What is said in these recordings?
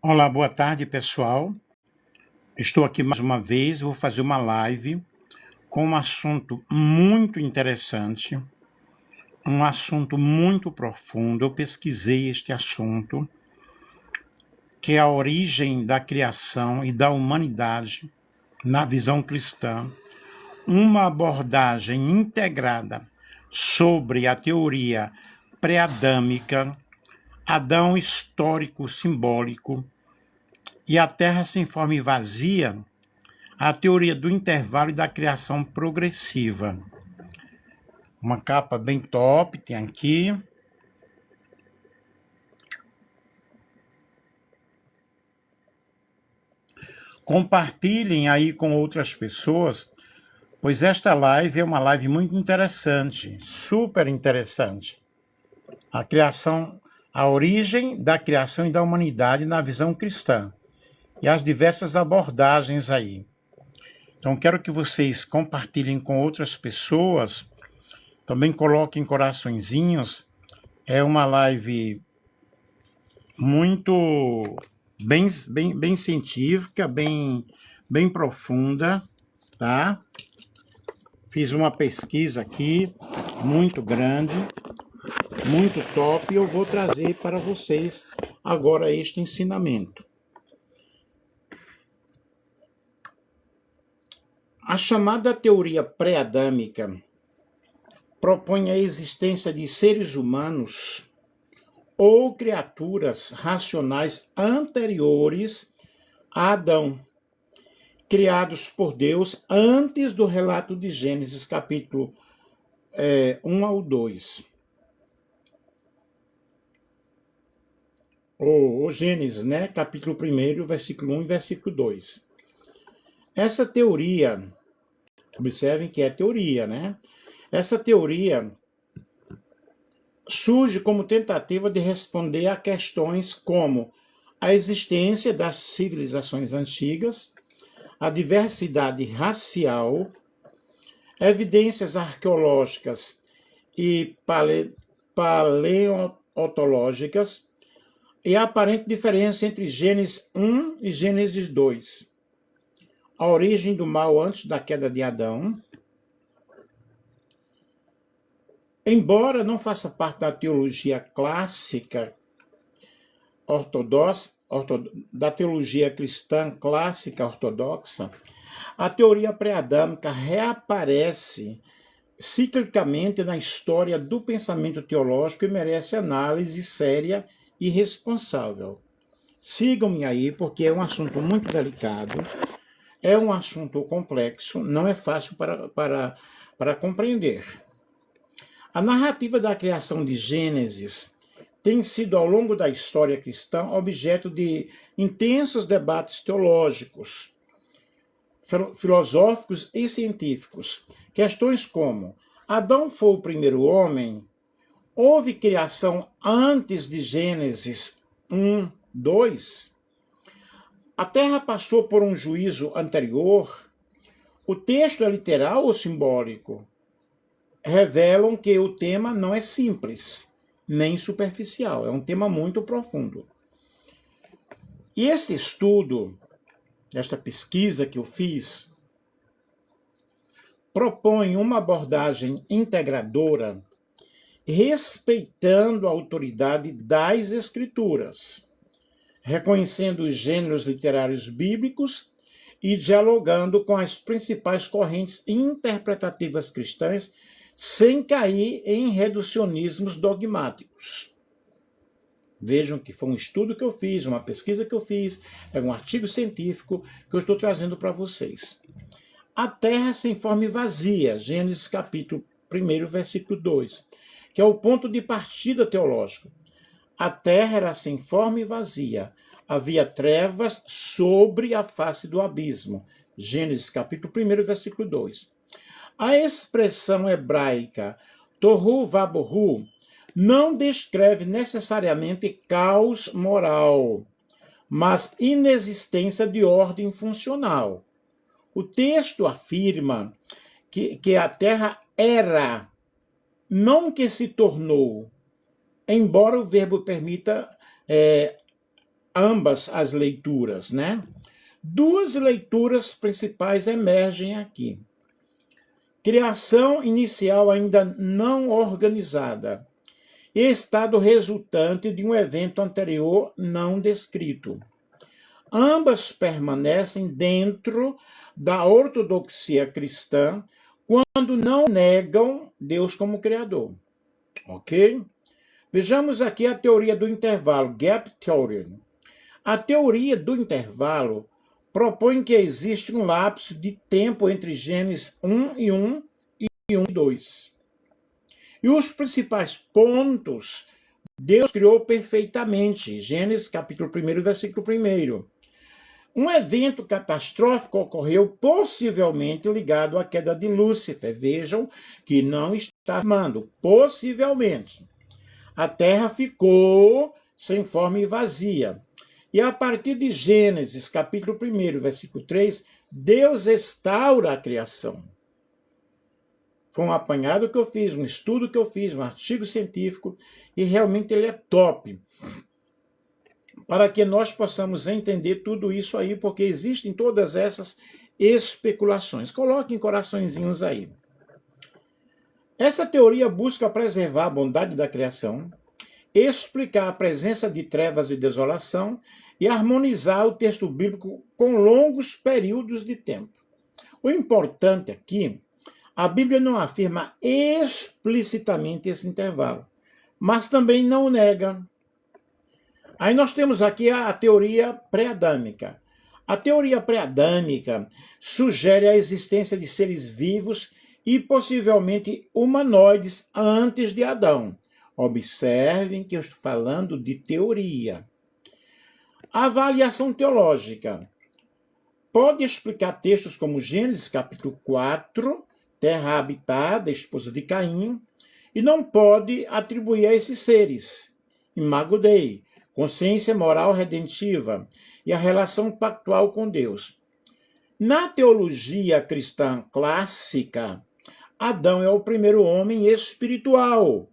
Olá, boa tarde, pessoal. Estou aqui mais uma vez, vou fazer uma live com um assunto muito interessante, um assunto muito profundo. Eu pesquisei este assunto, que é a origem da criação e da humanidade na visão cristã, uma abordagem integrada sobre a teoria pré-adâmica, Adão histórico simbólico e a Terra sem forma e vazia, a teoria do intervalo e da criação progressiva. Uma capa bem top, tem aqui. Compartilhem aí com outras pessoas, pois esta live é uma live muito interessante, super interessante. A origem da criação e da humanidade na visão cristã e as diversas abordagens aí. Então, quero que vocês compartilhem com outras pessoas, também coloquem coraçõezinhos. É uma live muito bem científica, bem profunda, tá? Fiz uma pesquisa aqui, muito grande, muito top, e eu vou trazer para vocês agora este ensinamento. A chamada teoria pré-adâmica propõe a existência de seres humanos ou criaturas racionais anteriores a Adão, criados por Deus antes do relato de Gênesis, capítulo 1 ao 2. Ou Gênesis, né? Capítulo 1, versículo 1 e versículo 2. Essa teoria, observem que é teoria, né? Essa teoria surge como tentativa de responder a questões como a existência das civilizações antigas, a diversidade racial, evidências arqueológicas e paleontológicas e a aparente diferença entre Gênesis 1 e Gênesis 2. A origem do mal antes da queda de Adão. Embora não faça parte da teologia clássica ortodoxa, da teologia cristã clássica ortodoxa, a teoria pré-adâmica reaparece ciclicamente na história do pensamento teológico e merece análise séria e responsável. Sigam-me aí, porque é um assunto muito delicado, é um assunto complexo, não é fácil para compreender. A narrativa da criação de Gênesis tem sido, ao longo da história cristã, objeto de intensos debates teológicos, filosóficos e científicos. Questões como: Adão foi o primeiro homem? Houve criação antes de Gênesis 1, 2? A Terra passou por um juízo anterior? O texto é literal ou simbólico? Revelam que o tema não é simples, nem superficial, é um tema muito profundo. E esse estudo, esta pesquisa que eu fiz, propõe uma abordagem integradora, respeitando a autoridade das Escrituras, reconhecendo os gêneros literários bíblicos e dialogando com as principais correntes interpretativas cristãs, sem cair em reducionismos dogmáticos. Vejam que foi um estudo que eu fiz, uma pesquisa que eu fiz, é um artigo científico que eu estou trazendo para vocês. A terra sem forma e vazia, Gênesis capítulo 1, versículo 2, que é o ponto de partida teológico. A terra era sem forma e vazia, havia trevas sobre a face do abismo, Gênesis capítulo 1, versículo 2. A expressão hebraica tohu vabohu não descreve necessariamente caos moral, mas inexistência de ordem funcional. O texto afirma que a terra era, não que se tornou, embora o verbo permita ambas as leituras, né? Duas leituras principais emergem aqui. Criação inicial ainda não organizada. Estado resultante de um evento anterior não descrito. Ambas permanecem dentro da ortodoxia cristã quando não negam Deus como Criador. Ok? Vejamos aqui a teoria do intervalo, Gap Theory. A teoria do intervalo propõe que existe um lapso de tempo entre Gênesis 1 e 1 e 1 e 2. E os principais pontos Deus criou perfeitamente. Gênesis capítulo 1, versículo 1. Um evento catastrófico ocorreu possivelmente ligado à queda de Lúcifer. Vejam que não está afirmando, possivelmente. A terra ficou sem forma e vazia. E a partir de Gênesis capítulo 1, versículo 3, Deus restaura a criação. Foi um apanhado que eu fiz, um estudo que eu fiz, um artigo científico, e realmente ele é top. Para que nós possamos entender tudo isso aí, porque existem todas essas especulações. Coloquem coraçõezinhos aí. Essa teoria busca preservar a bondade da criação, explicar a presença de trevas e desolação e harmonizar o texto bíblico com longos períodos de tempo. O importante aqui, a Bíblia não afirma explicitamente esse intervalo, mas também não nega. Aí nós temos aqui a teoria pré-adâmica. A teoria pré-adâmica sugere a existência de seres vivos e possivelmente humanoides antes de Adão. Observem que eu estou falando de teoria. A avaliação teológica pode explicar textos como Gênesis capítulo 4, terra habitada, esposa de Caim, e não pode atribuir a esses seres Imago Dei, consciência moral redentiva e a relação pactual com Deus. Na teologia cristã clássica, Adão é o primeiro homem espiritual,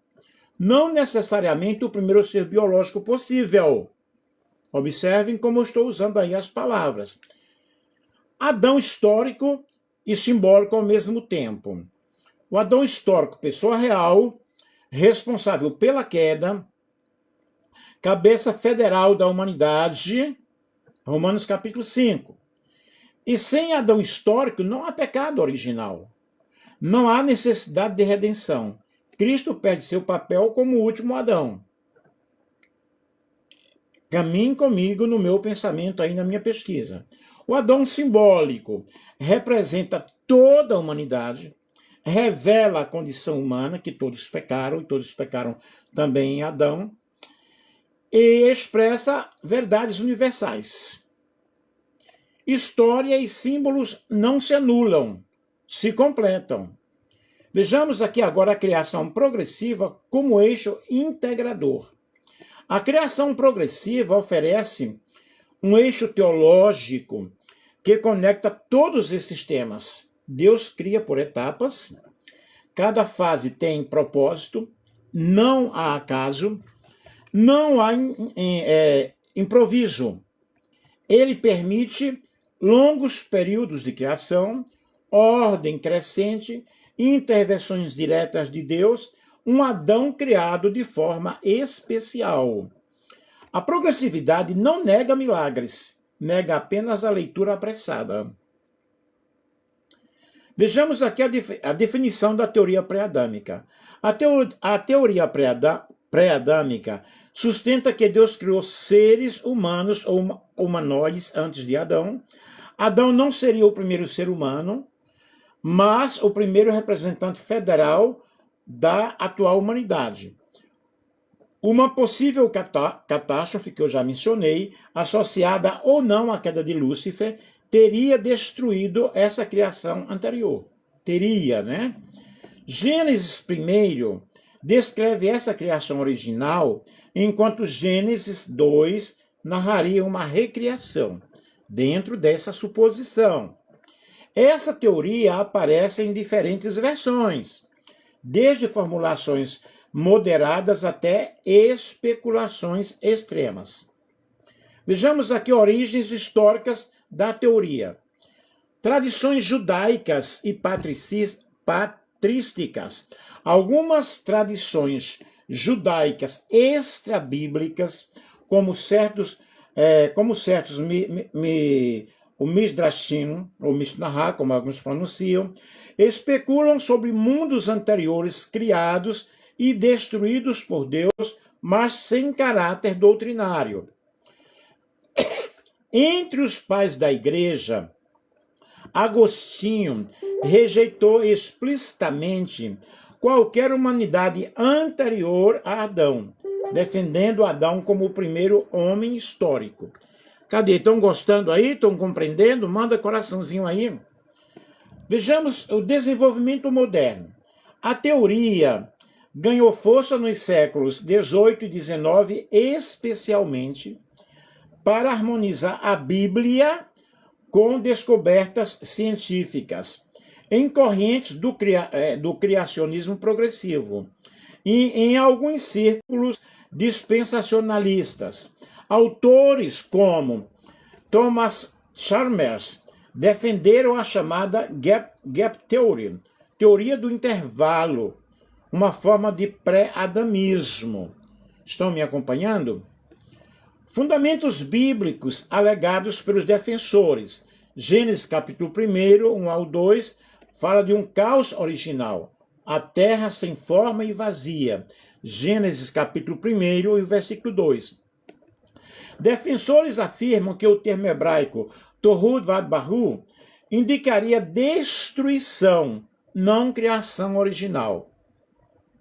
não necessariamente o primeiro ser biológico possível. Observem como eu estou usando aí as palavras. Adão histórico e simbólico ao mesmo tempo. O Adão histórico, pessoa real, responsável pela queda, cabeça federal da humanidade, Romanos capítulo 5. E sem Adão histórico não há pecado original. Não há necessidade de redenção. Cristo perde seu papel como o último Adão. Caminhe comigo no meu pensamento aí na minha pesquisa. O Adão simbólico representa toda a humanidade, revela a condição humana, que todos pecaram, e todos pecaram também em Adão, e expressa verdades universais. História e símbolos não se anulam, se completam. Vejamos aqui agora a criação progressiva como eixo integrador. A criação progressiva oferece um eixo teológico que conecta todos esses temas. Deus cria por etapas, cada fase tem propósito, não há acaso, não há improviso. Ele permite longos períodos de criação, ordem crescente, intervenções diretas de Deus, um Adão criado de forma especial. A progressividade não nega milagres, nega apenas a leitura apressada. Vejamos aqui a definição da teoria pré-adâmica. A teoria pré-adâmica sustenta que Deus criou seres humanos ou humanoides antes de Adão. Adão não seria o primeiro ser humano, mas o primeiro representante federal da atual humanidade. Uma possível catástrofe, que eu já mencionei, associada ou não à queda de Lúcifer, teria destruído essa criação anterior. Teria, né? Gênesis 1 descreve essa criação original, enquanto Gênesis 2 narraria uma recriação, dentro dessa suposição. Essa teoria aparece em diferentes versões, desde formulações moderadas até especulações extremas. Vejamos aqui origens históricas da teoria. Tradições judaicas e patrísticas. Algumas tradições judaicas extrabíblicas, como certos o Midrashim, ou Mishnah, como alguns pronunciam, especulam sobre mundos anteriores criados e destruídos por Deus, mas sem caráter doutrinário. Entre os pais da igreja, Agostinho rejeitou explicitamente qualquer humanidade anterior a Adão, defendendo Adão como o primeiro homem histórico. Cadê? Estão gostando aí? Estão compreendendo? Manda coraçãozinho aí. Vejamos o desenvolvimento moderno. A teoria ganhou força nos séculos XVIII e XIX, especialmente para harmonizar a Bíblia com descobertas científicas, em correntes do criacionismo progressivo e em alguns círculos dispensacionalistas. Autores como Thomas Chalmers defenderam a chamada Gap Theory, teoria do intervalo, uma forma de pré-adamismo. Estão me acompanhando? Fundamentos bíblicos alegados pelos defensores. Gênesis capítulo 1, 1 ao 2, fala de um caos original, a terra sem forma e vazia. Gênesis capítulo 1 e o versículo 2. Defensores afirmam que o termo hebraico Tohu Vadbahu indicaria destruição, não criação original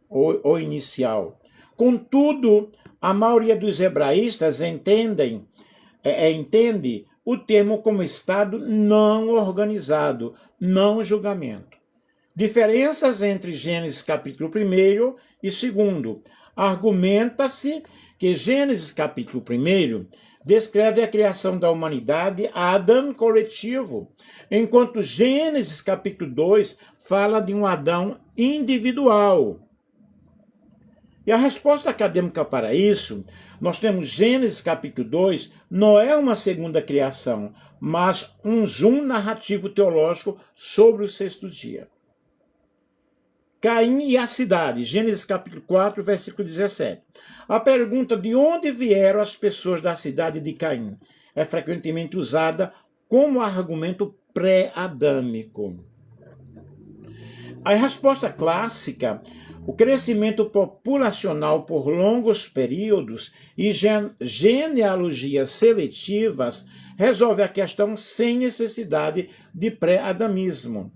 ou inicial. Contudo, a maioria dos hebraístas entende o termo como estado não organizado, não julgamento. Diferenças entre Gênesis capítulo 1 e 2. Argumenta-se que Gênesis capítulo 1 descreve a criação da humanidade, Adão coletivo, enquanto Gênesis capítulo 2 fala de um Adão individual. E a resposta acadêmica para isso, nós temos Gênesis capítulo 2, não é uma segunda criação, mas um zoom narrativo teológico sobre o sexto dia. Caim e a cidade, Gênesis capítulo 4, versículo 17. A pergunta de onde vieram as pessoas da cidade de Caim é frequentemente usada como argumento pré-adâmico. A resposta clássica, o crescimento populacional por longos períodos e genealogias seletivas resolve a questão sem necessidade de pré-adamismo.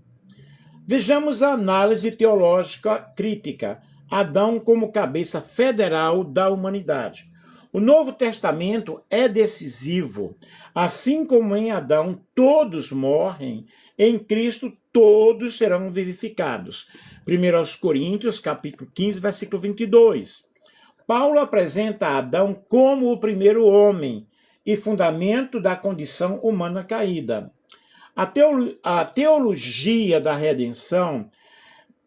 Vejamos a análise teológica crítica. Adão como cabeça federal da humanidade. O Novo Testamento é decisivo. Assim como em Adão todos morrem, em Cristo todos serão vivificados. 1 Coríntios, capítulo 15, versículo 22. Paulo apresenta Adão como o primeiro homem e fundamento da condição humana caída. A teologia da redenção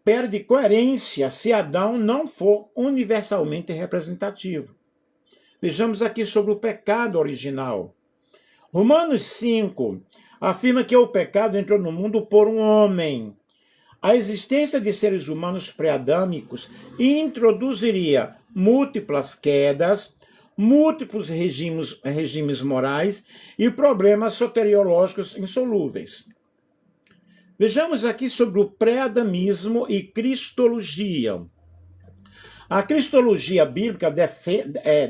perde coerência se Adão não for universalmente representativo. Vejamos aqui sobre o pecado original. Romanos 5 afirma que o pecado entrou no mundo por um homem. A existência de seres humanos pré-adâmicos introduziria múltiplas quedas, múltiplos regimes morais e problemas soteriológicos insolúveis. Vejamos aqui sobre o pré-adamismo e cristologia. A cristologia bíblica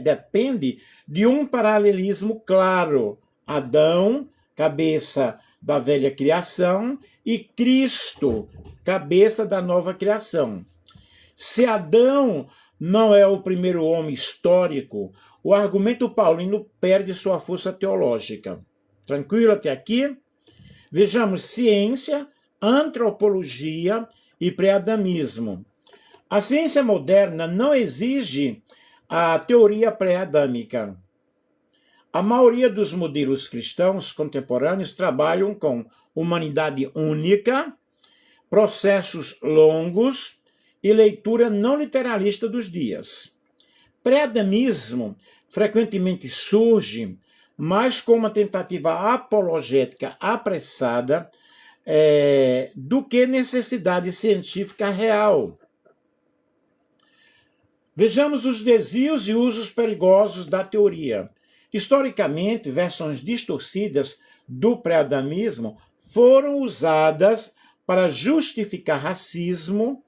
depende de um paralelismo claro. Adão, cabeça da velha criação, e Cristo, cabeça da nova criação. Se Adão não é o primeiro homem histórico, o argumento paulino perde sua força teológica. Tranquilo até aqui? Vejamos ciência, antropologia e pré-adamismo. A ciência moderna não exige a teoria pré-adâmica. A maioria dos modelos cristãos contemporâneos trabalham com humanidade única, processos longos e leitura não literalista dos dias. Pré-adamismo frequentemente surge mas com uma tentativa apologética apressada, do que necessidade científica real. Vejamos os desvios e usos perigosos da teoria. Historicamente, versões distorcidas do pré-adamismo foram usadas para justificar racismo,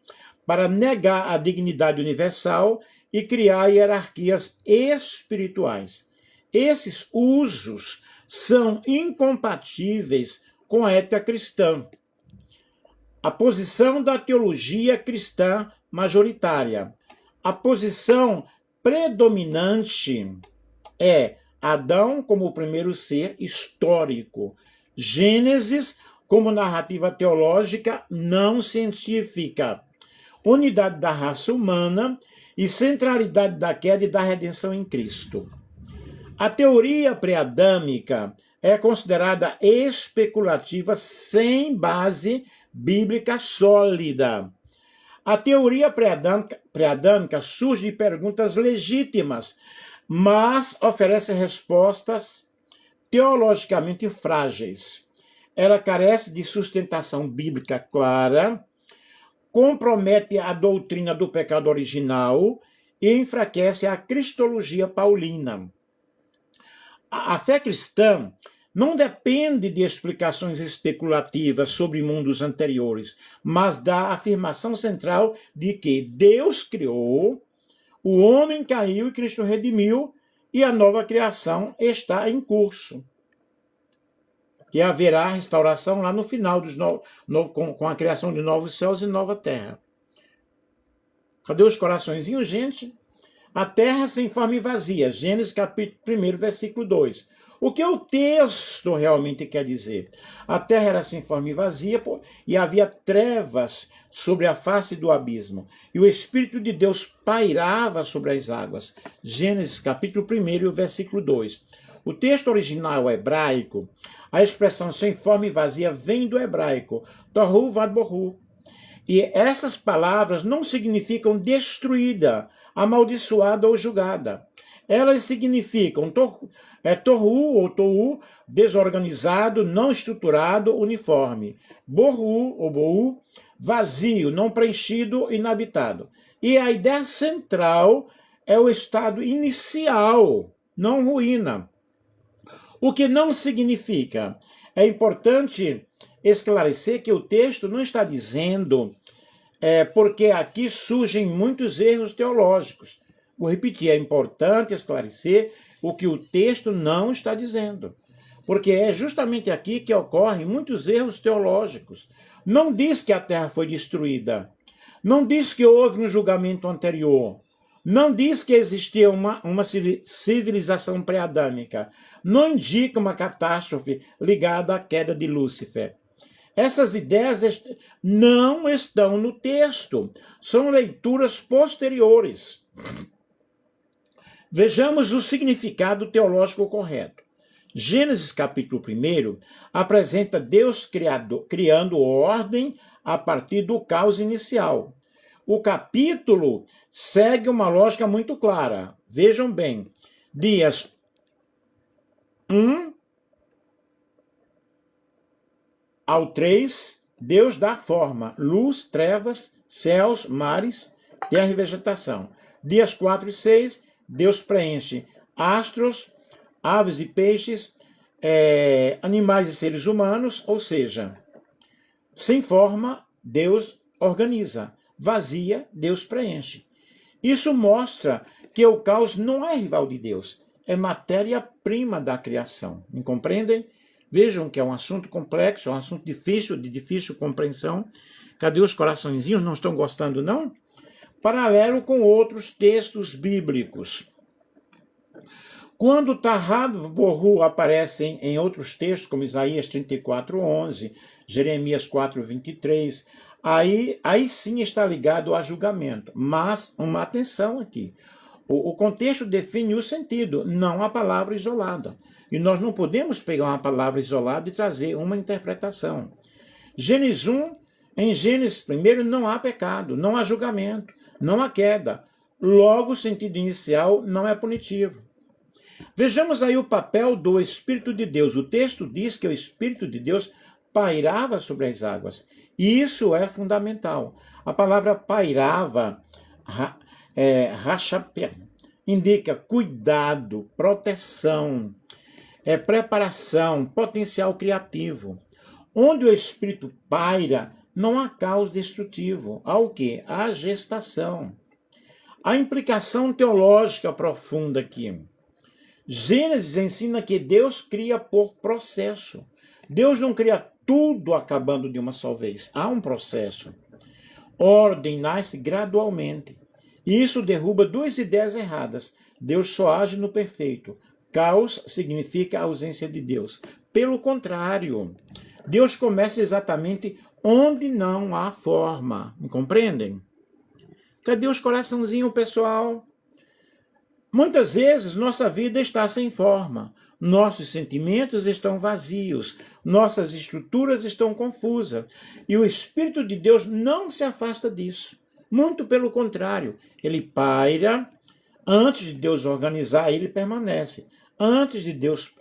para negar a dignidade universal e criar hierarquias espirituais. Esses usos são incompatíveis com a ética cristã. A posição da teologia cristã majoritária. A posição predominante é Adão como o primeiro ser histórico, Gênesis como narrativa teológica não científica, unidade da raça humana e centralidade da queda e da redenção em Cristo. A teoria pré-adâmica é considerada especulativa sem base bíblica sólida. A teoria pré-adâmica surge de perguntas legítimas, mas oferece respostas teologicamente frágeis. Ela carece de sustentação bíblica clara, compromete a doutrina do pecado original e enfraquece a cristologia paulina. A fé cristã não depende de explicações especulativas sobre mundos anteriores, mas da afirmação central de que Deus criou, o homem caiu e Cristo redimiu, e a nova criação está em curso. Que haverá restauração lá no final com a criação de novos céus e nova terra. Cadê os coraçõezinhos, gente? A terra sem forma e vazia. Gênesis capítulo 1, versículo 2. O que o texto realmente quer dizer? A terra era sem forma e vazia e havia trevas sobre a face do abismo. E o Espírito de Deus pairava sobre as águas. Gênesis capítulo 1, versículo 2. O texto original hebraico, a expressão sem forma e vazia vem do hebraico, tohu vadbohu. E essas palavras não significam destruída, amaldiçoada ou julgada. Elas significam tohu ou tohu, desorganizado, não estruturado, uniforme. Bohu ou bohu, vazio, não preenchido, inabitado. E a ideia central é o estado inicial, não ruína. O que não significa. É importante esclarecer que o texto não está dizendo porque aqui surgem muitos erros teológicos. Vou repetir, é importante esclarecer o que o texto não está dizendo. Porque é justamente aqui que ocorrem muitos erros teológicos. Não diz que a terra foi destruída. Não diz que houve um julgamento anterior. Não diz que existia uma civilização pré-adâmica. Não indica uma catástrofe ligada à queda de Lúcifer. Essas ideias não estão no texto. São leituras posteriores. Vejamos o significado teológico correto. Gênesis capítulo 1 apresenta Deus criando ordem a partir do caos inicial. O capítulo segue uma lógica muito clara. Vejam bem, dias 1 ao 3, Deus dá forma, luz, trevas, céus, mares, terra e vegetação. Dias 4 e 6, Deus preenche astros, aves e peixes, animais e seres humanos, ou seja, sem forma, Deus organiza. Vazia, Deus preenche. Isso mostra que o caos não é rival de Deus, é matéria-prima da criação. Me compreendem? Vejam que é um assunto complexo, é um assunto de difícil compreensão. Cadê os coraçõezinhos? Não estão gostando, não? Paralelo com outros textos bíblicos. Quando Tahad Bohu aparece em outros textos, como Isaías 34:11, Jeremias 4:23, aí sim está ligado a julgamento. Mas, uma atenção aqui. O contexto define o sentido, não a palavra isolada. E nós não podemos pegar uma palavra isolada e trazer uma interpretação. Gênesis 1, em Gênesis 1 não há pecado, não há julgamento, não há queda. Logo, o sentido inicial não é punitivo. Vejamos aí o papel do Espírito de Deus. O texto diz que o Espírito de Deus pairava sobre as águas. E isso é fundamental. A palavra pairava, rachapé, indica cuidado, proteção, preparação, potencial criativo. Onde o Espírito paira, não há caos destrutivo. Há o quê? Há gestação. A implicação teológica profunda aqui. Gênesis ensina que Deus cria por processo. Deus não cria tudo acabando de uma só vez. Há um processo. Ordem nasce gradualmente. E isso derruba duas ideias erradas. Deus só age no perfeito. Caos significa ausência de Deus. Pelo contrário, Deus começa exatamente onde não há forma. Me compreendem? Cadê os coraçãozinhos, pessoal? Muitas vezes nossa vida está sem forma, nossos sentimentos estão vazios, nossas estruturas estão confusas, e o Espírito de Deus não se afasta disso. Muito pelo contrário, ele paira, antes de Deus organizar, ele permanece. Antes de Deus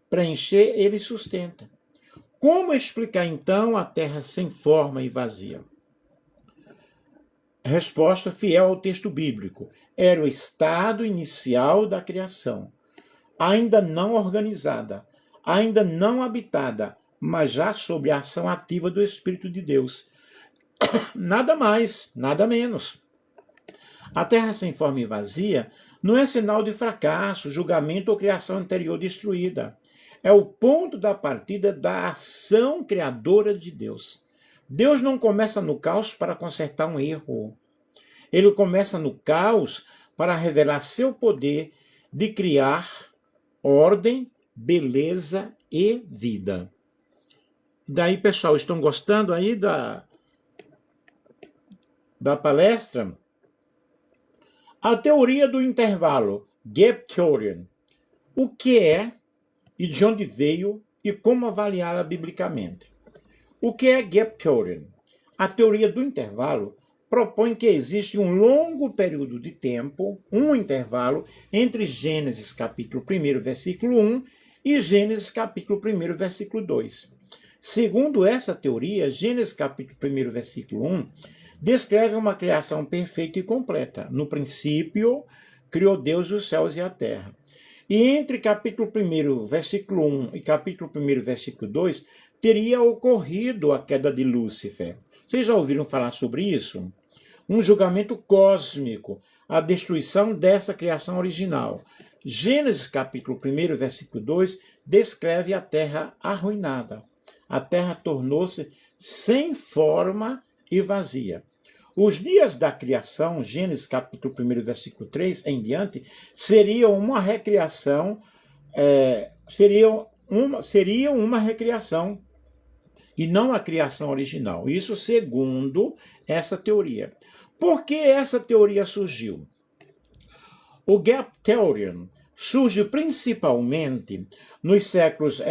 preencher, ele sustenta. Como explicar então a terra sem forma e vazia? Resposta fiel ao texto bíblico. Era o estado inicial da criação, ainda não organizada, ainda não habitada, mas já sob a ação ativa do Espírito de Deus. Nada mais, nada menos. A terra sem forma e vazia não é sinal de fracasso, julgamento ou criação anterior destruída. É o ponto da partida da ação criadora de Deus. Deus não começa no caos para consertar um erro. Ele começa no caos para revelar seu poder de criar ordem, beleza e vida. Daí, pessoal, estão gostando aí da palestra? A teoria do intervalo, Gap Theory. O que é e de onde veio e como avaliá-la biblicamente? O que é Gap Theory? A teoria do intervalo propõe que existe um longo período de tempo, um intervalo, entre Gênesis capítulo 1, versículo 1 e Gênesis capítulo 1, versículo 2. Segundo essa teoria, Gênesis capítulo 1, versículo 1, descreve uma criação perfeita e completa. No princípio, criou Deus os céus e a terra. E entre capítulo 1, versículo 1 e capítulo 1, versículo 2, teria ocorrido a queda de Lúcifer. Vocês já ouviram falar sobre isso? Um julgamento cósmico, a destruição dessa criação original. Gênesis capítulo 1, versículo 2, descreve a terra arruinada. A terra tornou-se sem forma e vazia. Os dias da criação, Gênesis capítulo 1, versículo 3 em diante, seriam uma recriação, seriam uma recriação e não a criação original. Isso segundo essa teoria. Por que essa teoria surgiu? O Gap Theory surge principalmente nos séculos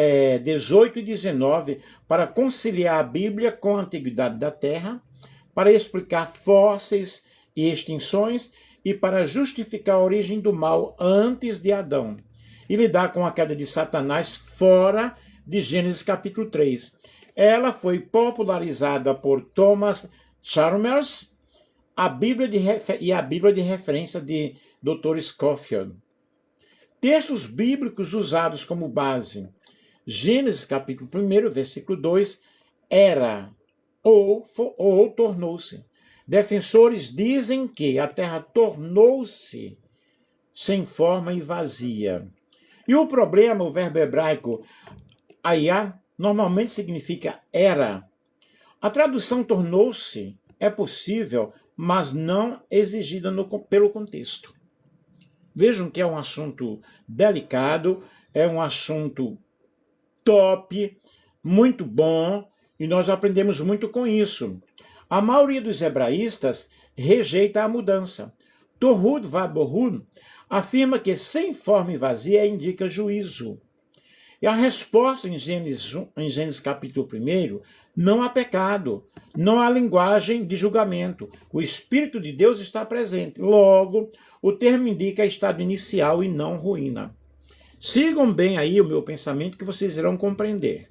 18 e 19 para conciliar a Bíblia com a antiguidade da Terra, para explicar fósseis e extinções e para justificar a origem do mal antes de Adão e lidar com a queda de Satanás fora de Gênesis capítulo 3. Ela foi popularizada por Thomas Chalmers e a Bíblia de referência de Dr. Scofield. Textos bíblicos usados como base. Gênesis capítulo 1, versículo 2, era ou tornou-se. Defensores dizem que a terra tornou-se sem forma e vazia. E o problema, o verbo hebraico ayah, normalmente significa era. A tradução tornou-se é possível, mas não exigida pelo contexto. Vejam que é um assunto delicado, é um assunto top, muito bom, e nós aprendemos muito com isso. A maioria dos hebraístas rejeita a mudança. Torhud Vaborhud afirma que sem forma e vazia indica juízo. E a resposta em Gênesis capítulo 1, não há pecado, não há linguagem de julgamento. O Espírito de Deus está presente. Logo, o termo indica estado inicial e não ruína. Sigam bem aí o meu pensamento que vocês irão compreender.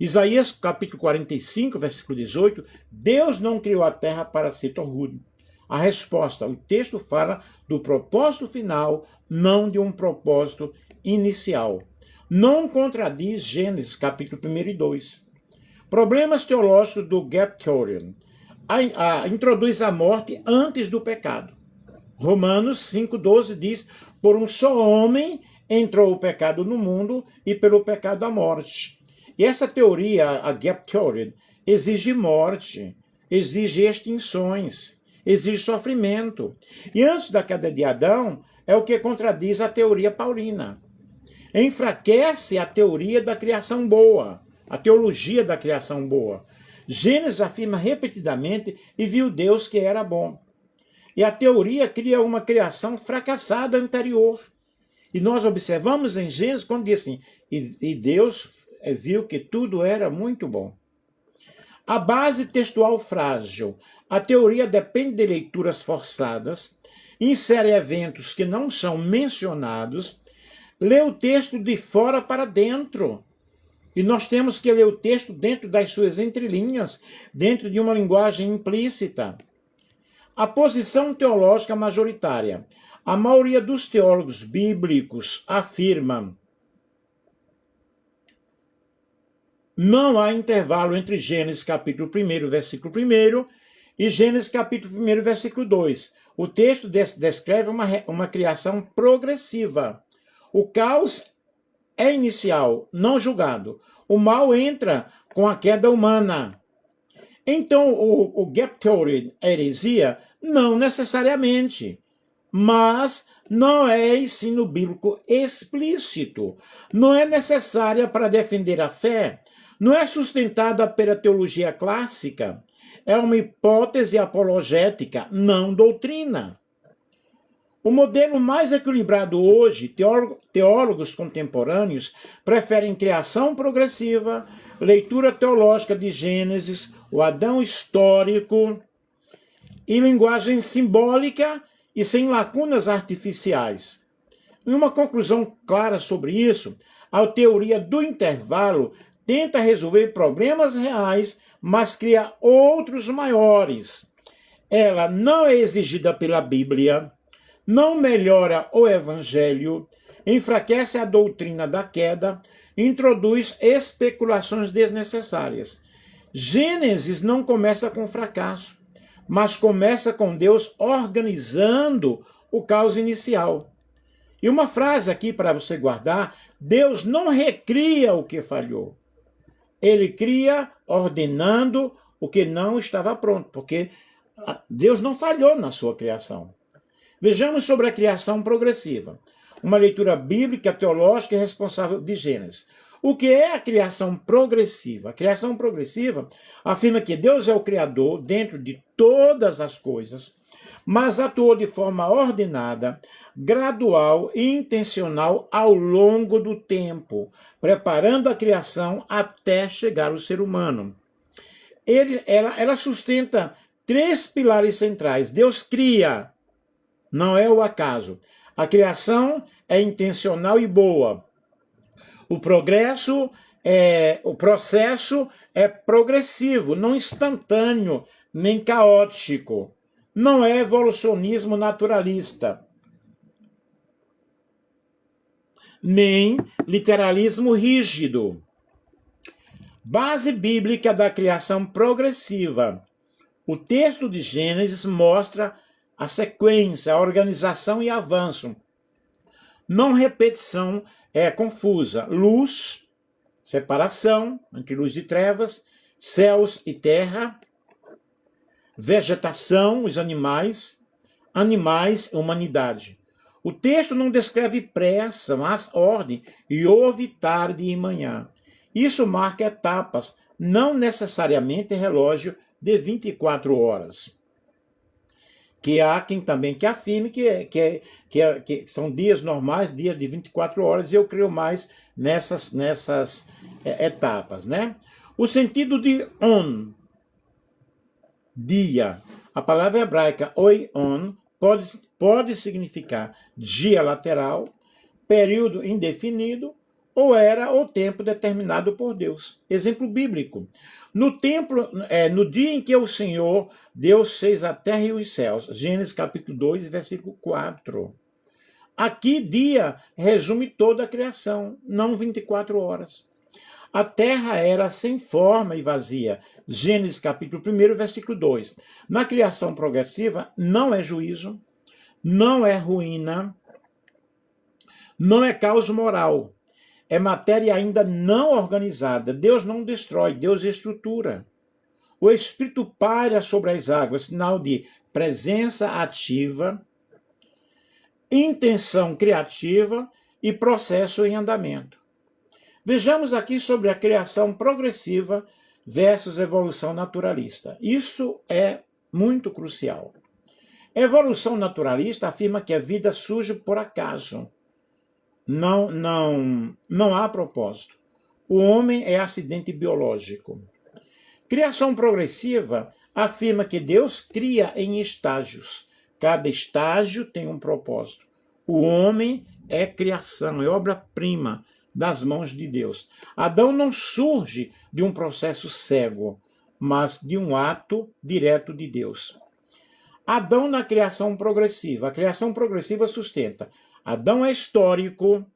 Isaías capítulo 45, versículo 18, Deus não criou a terra para ser torrudo. A resposta, o texto fala do propósito final, não de um propósito inicial. Não contradiz Gênesis capítulo 1 e 2. Problemas teológicos do Gap Theory. Introduz a morte antes do pecado. Romanos 5,12 diz, por um só homem entrou o pecado no mundo e pelo pecado a morte. E essa teoria, a Gap Theory, exige morte, exige extinções, exige sofrimento. E antes da queda de Adão, é o que contradiz a teoria paulina. Enfraquece a teoria da criação boa, a teologia da criação boa. Gênesis afirma repetidamente e viu Deus que era bom. E a teoria cria uma criação fracassada anterior. E nós observamos em Gênesis quando diz assim, e Deus viu que tudo era muito bom. A base textual frágil. A teoria depende de leituras forçadas, insere eventos que não são mencionados, lê o texto de fora para dentro. E nós temos que ler o texto dentro das suas entrelinhas, dentro de uma linguagem implícita. A posição teológica majoritária. A maioria dos teólogos bíblicos afirma não há intervalo entre Gênesis capítulo 1, versículo 1 e Gênesis capítulo 1, versículo 2. O texto descreve uma criação progressiva. O caos é inicial, não julgado. O mal entra com a queda humana. Então, o Gap Theory é heresia? Não necessariamente. Mas não é ensino bíblico explícito. Não é necessária para defender a fé. Não é sustentada pela teologia clássica. É uma hipótese apologética, não doutrina. O modelo mais equilibrado hoje, teólogos contemporâneos preferem criação progressiva, leitura teológica de Gênesis, o Adão histórico, e linguagem simbólica e sem lacunas artificiais. Em uma conclusão clara sobre isso, a teoria do intervalo tenta resolver problemas reais, mas cria outros maiores. Ela não é exigida pela Bíblia, não melhora o Evangelho, enfraquece a doutrina da queda, introduz especulações desnecessárias. Gênesis não começa com fracasso, mas começa com Deus organizando o caos inicial. E uma frase aqui para você guardar, Deus não recria o que falhou. Ele cria ordenando o que não estava pronto, porque Deus não falhou na sua criação. Vejamos sobre a criação progressiva. Uma leitura bíblica, teológica e responsável de Gênesis. O que é a criação progressiva? A criação progressiva afirma que Deus é o Criador dentro de todas as coisas, mas atuou de forma ordenada, gradual e intencional ao longo do tempo, preparando a criação até chegar ao ser humano. Ela sustenta três pilares centrais. Deus cria, não é o acaso. A criação é intencional e boa. O processo é progressivo, não instantâneo, nem caótico. Não é evolucionismo naturalista, nem literalismo rígido. Base bíblica da criação progressiva. O texto de Gênesis mostra a sequência, a organização e avanço. Não repetição confusa. Luz, separação entre luz e trevas, céus e terra, vegetação, os animais, humanidade. O texto não descreve pressa, mas ordem, e houve tarde e manhã. Isso marca etapas, não necessariamente relógio de 24 horas. Que há quem também que afirme que são dias normais, dias de 24 horas, e eu creio mais nessas etapas, né? O sentido de on, dia. A palavra hebraica oion pode significar dia lateral, período indefinido, ou era o tempo determinado por Deus. Exemplo bíblico. No dia em que o Senhor Deus fez a terra e os céus. Gênesis capítulo 2, versículo 4. Aqui dia resume toda a criação, não 24 horas. A terra era sem forma e vazia. Gênesis capítulo 1, versículo 2. Na criação progressiva, não é juízo, não é ruína, não é caos moral. É matéria ainda não organizada. Deus não destrói, Deus estrutura. O Espírito paira sobre as águas, sinal de presença ativa, intenção criativa e processo em andamento. Vejamos aqui sobre a criação progressiva versus evolução naturalista. Isso é muito crucial. A evolução naturalista afirma que a vida surge por acaso. Não há propósito. O homem é acidente biológico. Criação progressiva afirma que Deus cria em estágios. Cada estágio tem um propósito. O homem é criação, é obra-prima das mãos de Deus. Adão não surge de um processo cego, mas de um ato direto de Deus. Adão na criação progressiva. A criação progressiva sustenta: Adão é histórico,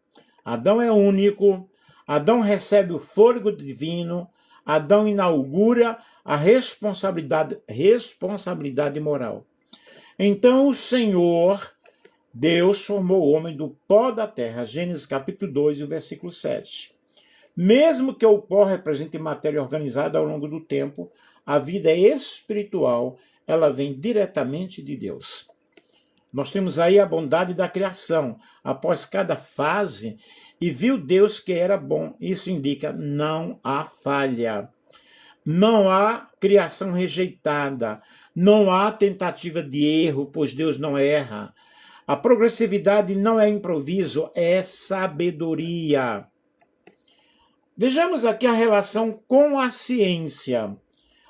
Adão é único, Adão recebe o fôlego divino, Adão inaugura a responsabilidade moral. Então o Senhor, Deus, formou o homem do pó da terra. Gênesis capítulo 2, versículo 7. Mesmo que o pó represente matéria organizada ao longo do tempo, a vida espiritual, ela vem diretamente de Deus. Nós temos aí a bondade da criação. Após cada fase, e viu Deus que era bom. Isso indica não há falha. Não há criação rejeitada. Não há tentativa de erro, pois Deus não erra. A progressividade não é improviso, é sabedoria. Vejamos aqui a relação com a ciência.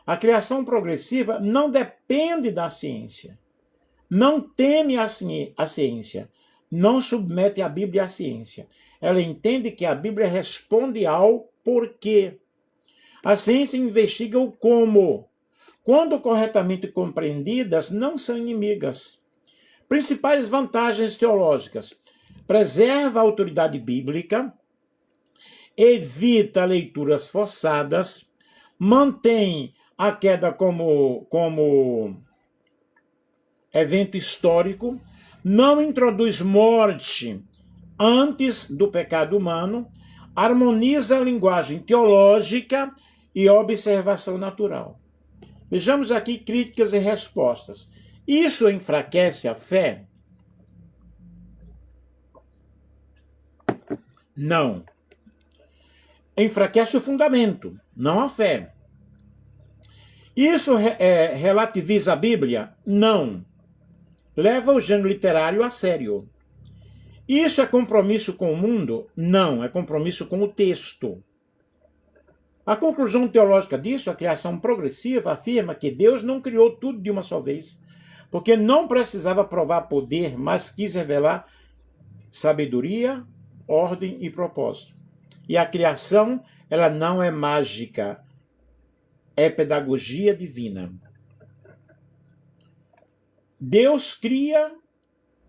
A criação progressiva não depende da ciência. Não teme a ciência, não submete a Bíblia à ciência. Ela entende que a Bíblia responde ao porquê. A ciência investiga o como. Quando corretamente compreendidas, não são inimigas. Principais vantagens teológicas: preserva a autoridade bíblica, evita leituras forçadas, mantém a queda como evento histórico, não introduz morte antes do pecado humano, harmoniza a linguagem teológica e observação natural. Vejamos aqui críticas e respostas. Isso enfraquece a fé? Não. Enfraquece o fundamento, não a fé. Isso relativiza a Bíblia? Não. Leva o gênero literário a sério. Isso é compromisso com o mundo? Não, é compromisso com o texto. A conclusão teológica disso, a criação progressiva, afirma que Deus não criou tudo de uma só vez, porque não precisava provar poder, mas quis revelar sabedoria, ordem e propósito. E a criação, ela não é mágica, é pedagogia divina. Deus cria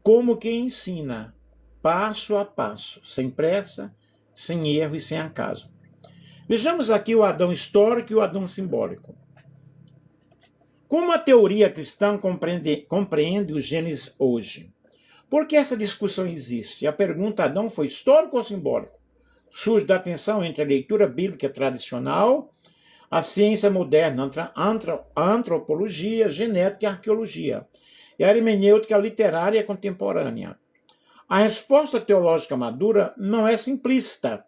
como que ensina, passo a passo, sem pressa, sem erro e sem acaso. Vejamos aqui o Adão histórico e o Adão simbólico. Como a teoria cristã compreende o Gênesis hoje? Por que essa discussão existe? A pergunta: Adão foi histórico ou simbólico? Surge da tensão entre a leitura bíblica tradicional, a ciência moderna, a antropologia, genética e arqueologia, e a hermenêutica literária contemporânea. A resposta teológica madura não é simplista.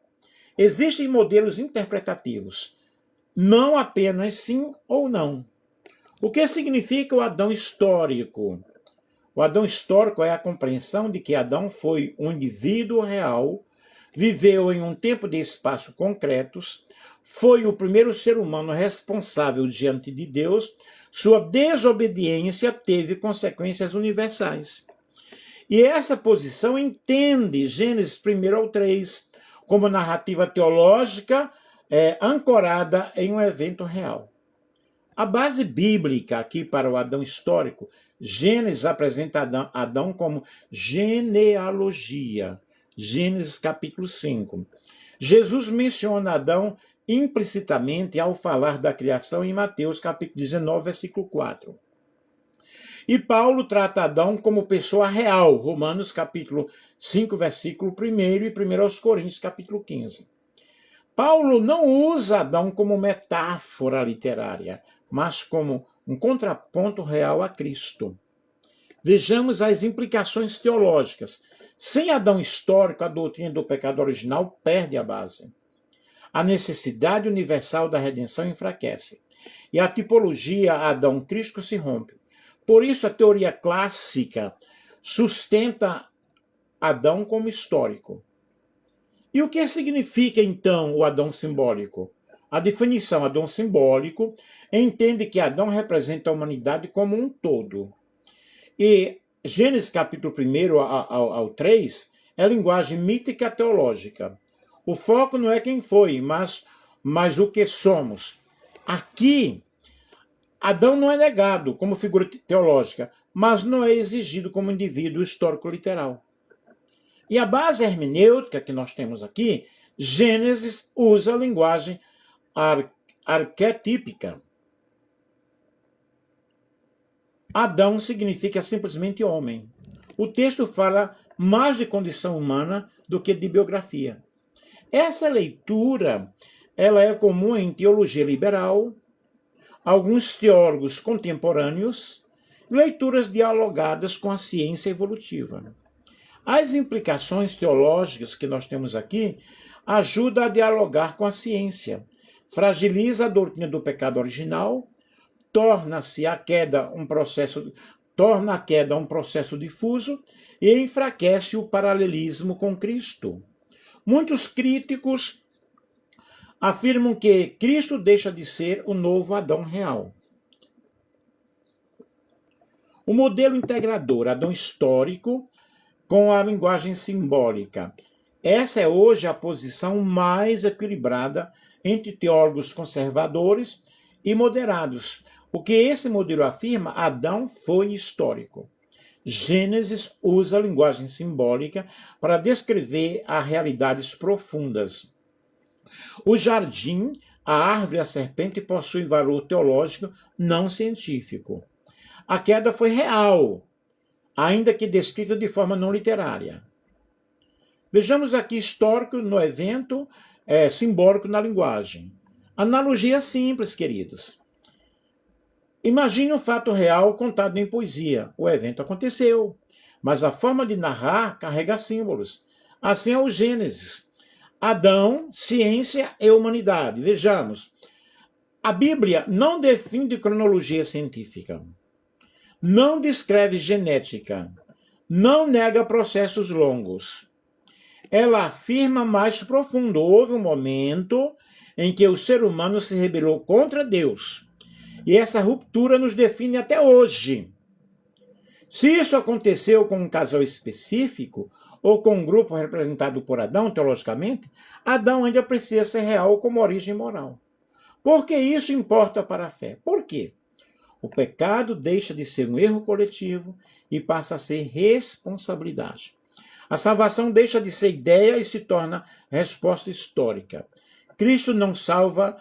Existem modelos interpretativos, não apenas sim ou não. O que significa o Adão histórico? O Adão histórico é a compreensão de que Adão foi um indivíduo real, viveu em um tempo de espaço concretos, foi o primeiro ser humano responsável diante de Deus, sua desobediência teve consequências universais. E essa posição entende Gênesis 1 ao 3 como narrativa teológica ancorada em um evento real. A base bíblica aqui para o Adão histórico, Gênesis apresenta Adão como genealogia. Gênesis capítulo 5. Jesus menciona Adão implicitamente ao falar da criação em Mateus capítulo 19, versículo 4. E Paulo trata Adão como pessoa real, Romanos capítulo 5, versículo 1 e 1 Coríntios capítulo 15. Paulo não usa Adão como metáfora literária, mas como um contraponto real a Cristo. Vejamos as implicações teológicas. Sem Adão histórico, a doutrina do pecado original perde a base. A necessidade universal da redenção enfraquece. E a tipologia Adão-Cristo se rompe. Por isso, a teoria clássica sustenta Adão como histórico. E o que significa, então, o Adão simbólico? A definição Adão simbólico entende que Adão representa a humanidade como um todo. E Gênesis capítulo 1 ao 3 é linguagem mítica teológica. O foco não é quem foi, mas o que somos. Aqui, Adão não é negado como figura teológica, mas não é exigido como indivíduo histórico-literal. E a base hermenêutica que nós temos aqui, Gênesis usa a linguagem arquetípica. Adão significa simplesmente homem. O texto fala mais de condição humana do que de biografia. Essa leitura ela é comum em teologia liberal, alguns teólogos contemporâneos, leituras dialogadas com a ciência evolutiva. As implicações teológicas que nós temos aqui ajudam a dialogar com a ciência, fragiliza a doutrina do pecado original, torna a queda um processo difuso e enfraquece o paralelismo com Cristo. Muitos críticos afirmam que Cristo deixa de ser o novo Adão real. O modelo integrador, Adão histórico, com a linguagem simbólica. Essa é hoje a posição mais equilibrada entre teólogos conservadores e moderados. O que esse modelo afirma, Adão foi histórico. Gênesis usa a linguagem simbólica para descrever as realidades profundas. O jardim, a árvore e a serpente possuem valor teológico não científico. A queda foi real, ainda que descrita de forma não literária. Vejamos aqui histórico no evento, simbólico na linguagem. Analogia simples, queridos. Imagine um fato real contado em poesia. O evento aconteceu, mas a forma de narrar carrega símbolos. Assim é o Gênesis. Adão, ciência e humanidade. Vejamos. A Bíblia não define cronologia científica, não descreve genética, não nega processos longos. Ela afirma mais profundo. Houve um momento em que o ser humano se rebelou contra Deus. E essa ruptura nos define até hoje. Se isso aconteceu com um casal específico, ou com um grupo representado por Adão, teologicamente, Adão ainda precisa ser real como origem moral. Por que isso importa para a fé? Por quê? O pecado deixa de ser um erro coletivo e passa a ser responsabilidade. A salvação deixa de ser ideia e se torna resposta histórica. Cristo não salva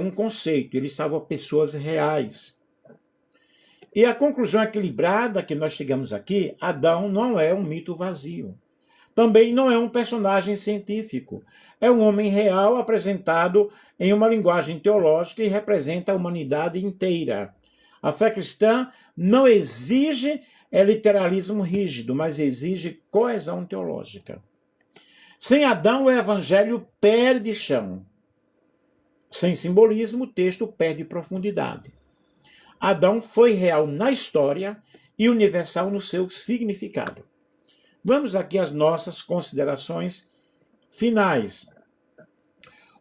um conceito, ele salva pessoas reais. E a conclusão equilibrada que nós chegamos aqui, Adão não é um mito vazio. Também não é um personagem científico. É um homem real apresentado em uma linguagem teológica e representa a humanidade inteira. A fé cristã não exige literalismo rígido, mas exige coesão teológica. Sem Adão, o evangelho perde chão. Sem simbolismo, o texto perde profundidade. Adão foi real na história e universal no seu significado. Vamos aqui às nossas considerações finais.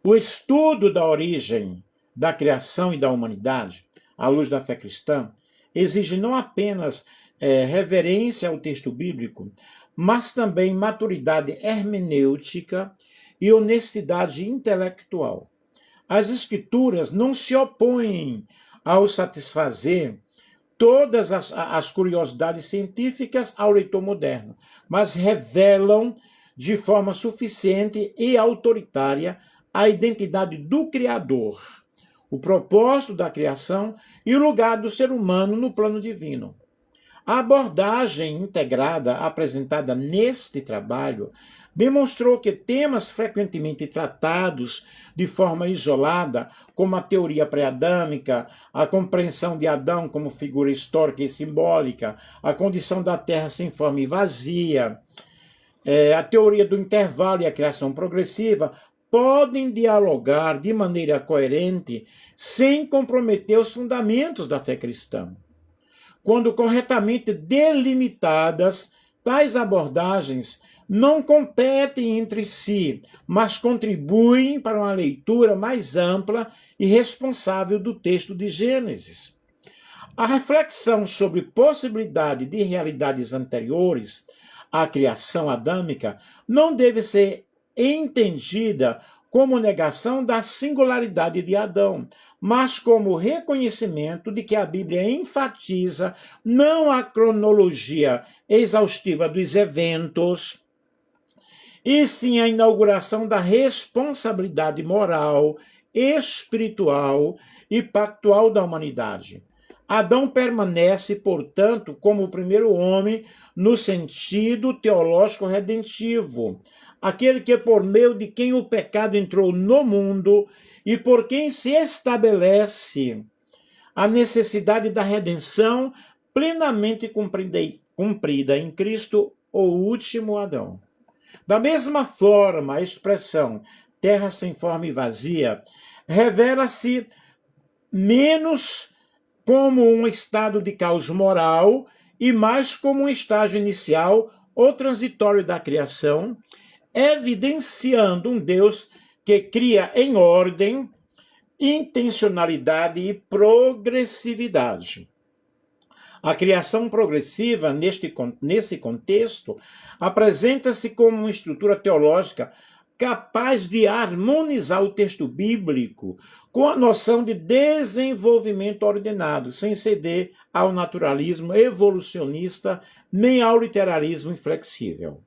O estudo da origem, da criação e da humanidade, à luz da fé cristã, exige não apenas reverência ao texto bíblico, mas também maturidade hermenêutica e honestidade intelectual. As Escrituras não se opõem ao satisfazer todas as curiosidades científicas ao leitor moderno, mas revelam de forma suficiente e autoritária a identidade do Criador, o propósito da criação e o lugar do ser humano no plano divino. A abordagem integrada apresentada neste trabalho demonstrou que temas frequentemente tratados de forma isolada, como a teoria pré-adâmica, a compreensão de Adão como figura histórica e simbólica, a condição da Terra sem forma e vazia, a teoria do intervalo e a criação progressiva, podem dialogar de maneira coerente sem comprometer os fundamentos da fé cristã. Quando corretamente delimitadas, tais abordagens não competem entre si, mas contribuem para uma leitura mais ampla e responsável do texto de Gênesis. A reflexão sobre possibilidade de realidades anteriores à criação adâmica não deve ser entendida como negação da singularidade de Adão, mas como reconhecimento de que a Bíblia enfatiza não a cronologia exaustiva dos eventos, e sim a inauguração da responsabilidade moral, espiritual e pactual da humanidade. Adão permanece, portanto, como o primeiro homem no sentido teológico redentivo, aquele que por meio de quem o pecado entrou no mundo e por quem se estabelece a necessidade da redenção plenamente cumprida em Cristo, o último Adão. Da mesma forma, a expressão terra sem forma e vazia revela-se menos como um estado de caos moral e mais como um estágio inicial ou transitório da criação, evidenciando um Deus que cria em ordem, intencionalidade e progressividade. A criação progressiva, nesse contexto, apresenta-se como uma estrutura teológica capaz de harmonizar o texto bíblico com a noção de desenvolvimento ordenado, sem ceder ao naturalismo evolucionista nem ao literalismo inflexível.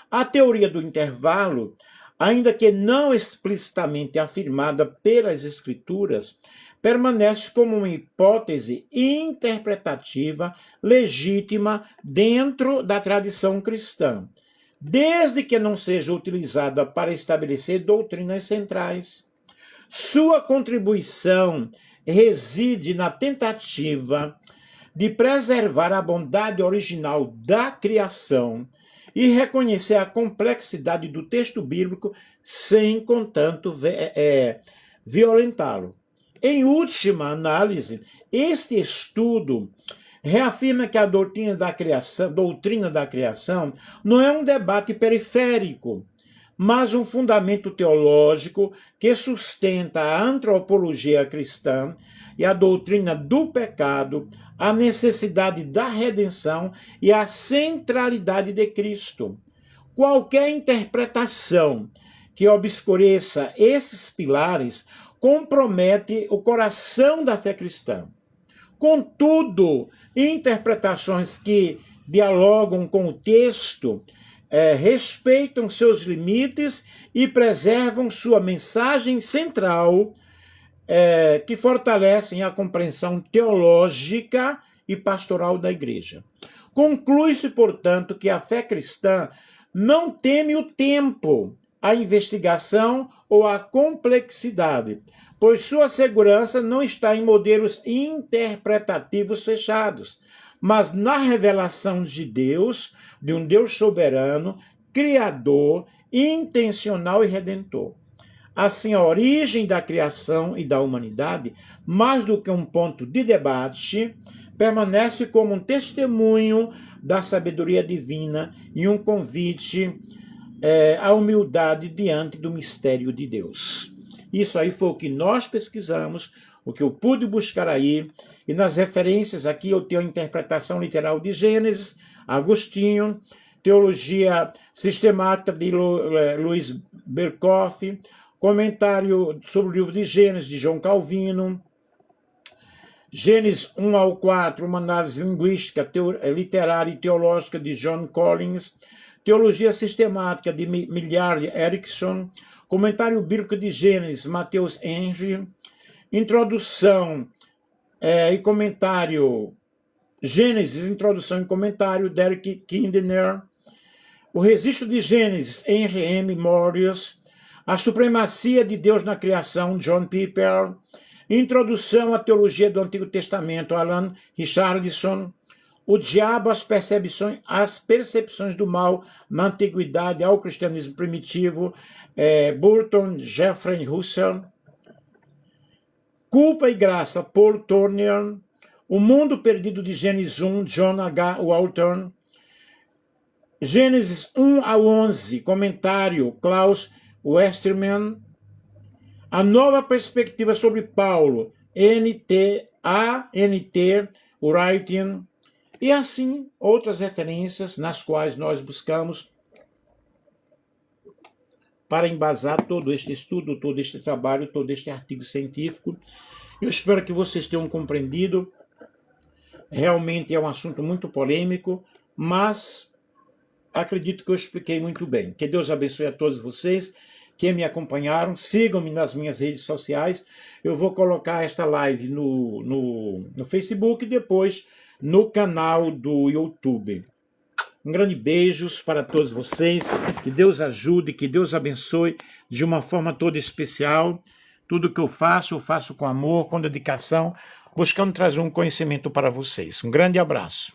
A teoria do intervalo, ainda que não explicitamente afirmada pelas Escrituras, permanece como uma hipótese interpretativa legítima dentro da tradição cristã, desde que não seja utilizada para estabelecer doutrinas centrais. Sua contribuição reside na tentativa de preservar a bondade original da criação e reconhecer a complexidade do texto bíblico sem, contanto, violentá-lo. Em última análise, este estudo reafirma que a doutrina da criação não é um debate periférico, mas um fundamento teológico que sustenta a antropologia cristã e a doutrina do pecado, a necessidade da redenção e a centralidade de Cristo. Qualquer interpretação que obscureça esses pilares compromete o coração da fé cristã. Contudo, interpretações que dialogam com o texto respeitam seus limites e preservam sua mensagem central, que fortalecem a compreensão teológica e pastoral da Igreja. Conclui-se, portanto, que a fé cristã não teme o tempo, a investigação ou a complexidade, pois sua segurança não está em modelos interpretativos fechados, mas na revelação de Deus, de um Deus soberano, criador, intencional e redentor. Assim, a origem da criação e da humanidade, mais do que um ponto de debate, permanece como um testemunho da sabedoria divina e um convite à humildade diante do mistério de Deus. Isso aí foi o que nós pesquisamos o que eu pude buscar aí, e nas referências aqui eu tenho a interpretação literal de Gênesis, Agostinho, Teologia Sistemática de Luiz Berkoff, comentário sobre o livro de Gênesis, de João Calvino, Gênesis 1 ao 4, uma análise linguística, literária e teológica de John Collins, Teologia Sistemática de Millard Erickson, comentário bíblico de Gênesis, Mateus Henry, introdução e comentário, Gênesis, introdução e comentário, Derek Kidner, o registro de Gênesis, Henry M. Morris, a supremacia de Deus na criação, John Piper, introdução à teologia do Antigo Testamento, Alan Richardson, o diabo, as percepções do mal na antiguidade ao cristianismo primitivo, Burton Jeffrey Russell, culpa e graça, Paul Turner, o mundo perdido de Gênesis 1, John H. Walton, Gênesis 1 a 11, comentário, Klaus Westermann, a nova perspectiva sobre Paulo, N.T. Writing, e assim outras referências nas quais nós buscamos para embasar todo este estudo, todo este trabalho, todo este artigo científico. Eu espero que vocês tenham compreendido. Realmente é um assunto muito polêmico, mas acredito que eu expliquei muito bem. Que Deus abençoe a todos vocês que me acompanharam. Sigam-me nas minhas redes sociais. Eu vou colocar esta live no Facebook e depois no canal do YouTube. Um grande beijo para todos vocês. Que Deus ajude, que Deus abençoe de uma forma toda especial. Tudo que eu faço com amor, com dedicação, buscando trazer um conhecimento para vocês. Um grande abraço.